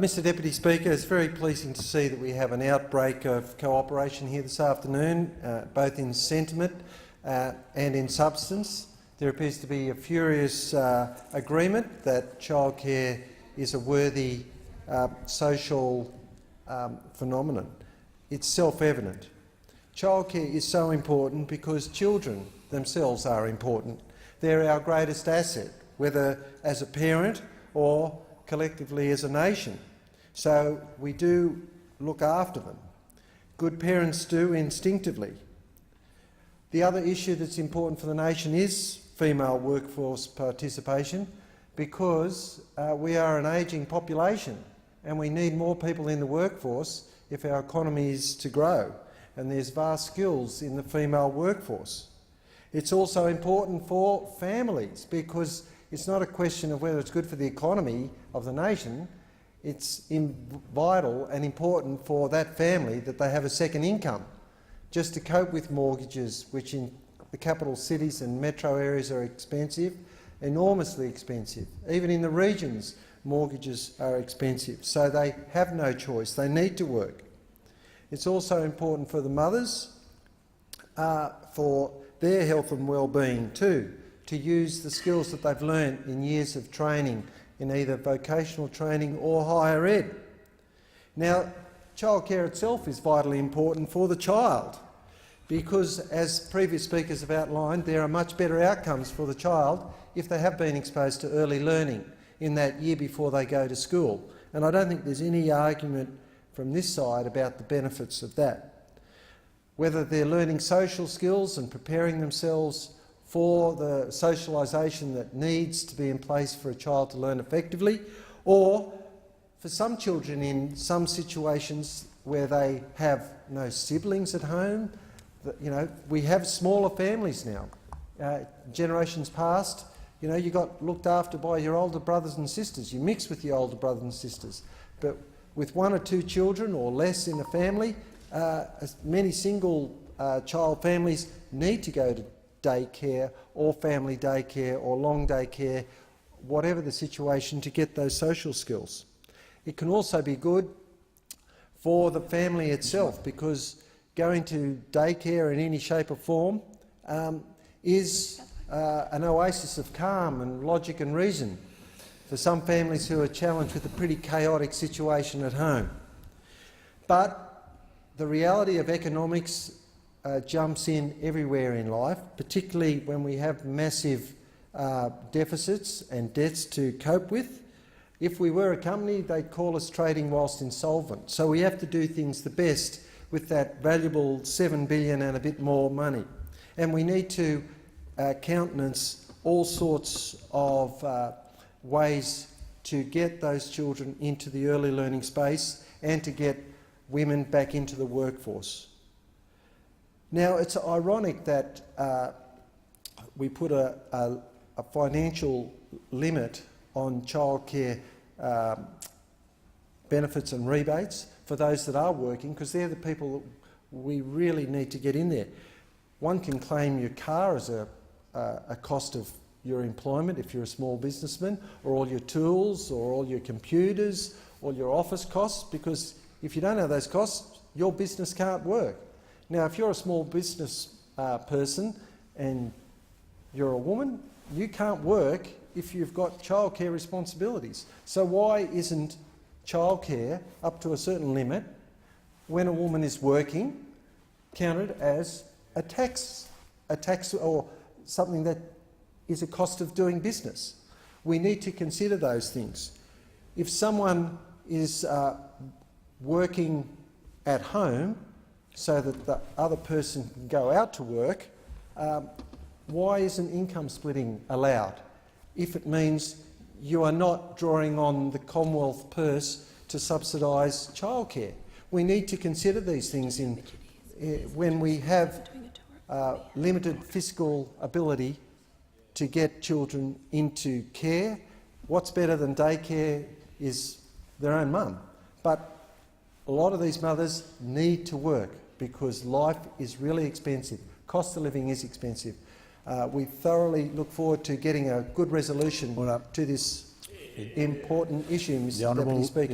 Mr Deputy Speaker, it's very pleasing to see that we have an outbreak of cooperation here this afternoon, both in sentiment and in substance. There appears to be a furious agreement that childcare is a worthy social phenomenon. It's self-evident. Childcare is so important because children themselves are important. They're our greatest asset, whether as a parent or collectively as a nation. So we do look after them. Good parents do instinctively. The other issue that's important for the nation is female workforce participation, because we are an ageing population and we need more people in the workforce if our economy is to grow, and there's vast skills in the female workforce. It's also important for families, because it's not a question of whether it's good for the economy of the nation. It's vital and important for that family that they have a second income, just to cope with mortgages, which in the capital cities and metro areas are expensive, enormously expensive. Even in the regions, mortgages are expensive, so they have no choice. They need to work. It's also important for the mothers, for their health and well-being too, to use the skills that they've learnt in years of training in either vocational training or higher ed. Now, childcare itself is vitally important for the child, because, as previous speakers have outlined, there are much better outcomes for the child if they have been exposed to early learning in that year before they go to school. And I don't think there's any argument from this side about the benefits of that. Whether they're learning social skills and preparing themselves for the socialisation that needs to be in place for a child to learn effectively, or for some children in some situations where they have no siblings at home. We have smaller families now. Generations past, you got looked after by your older brothers and sisters. You mix with your older brothers and sisters. But with one or two children or less in a family, many single child families need to go to daycare or family daycare or long daycare, whatever the situation, to get those social skills. It can also be good for the family itself, because going to daycare in any shape or form is an oasis of calm and logic and reason for some families who are challenged with a pretty chaotic situation at home. But the reality of economics jumps in everywhere in life, particularly when we have massive deficits and debts to cope with. If we were a company, they'd call us trading whilst insolvent. So we have to do things the best with that valuable $7 billion and a bit more money. And we need to countenance all sorts of ways to get those children into the early learning space and to get women back into the workforce. Now, it's ironic that we put a financial limit on childcare benefits and rebates for those that are working, because they're the people that we really need to get in there. One can claim your car as a cost of your employment if you're a small businessman, or all your tools, or all your computers, or your office costs, because if you don't have those costs, your business can't work. Now, if you're a small business person and you're a woman, you can't work if you've got childcare responsibilities. So why isn't childcare up to a certain limit, when a woman is working, counted as a tax or something that is a cost of doing business? We need to consider those things. If someone is working at home so that the other person can go out to work, why isn't income splitting allowed if it means you are not drawing on the Commonwealth purse to subsidise childcare? We need to consider these things when we have limited fiscal ability to get children into care. What's better than daycare is their own mum. But a lot of these mothers need to work because life is really expensive. Cost of living is expensive. We thoroughly look forward to getting a good resolution to this important issue, Mr Deputy Speaker.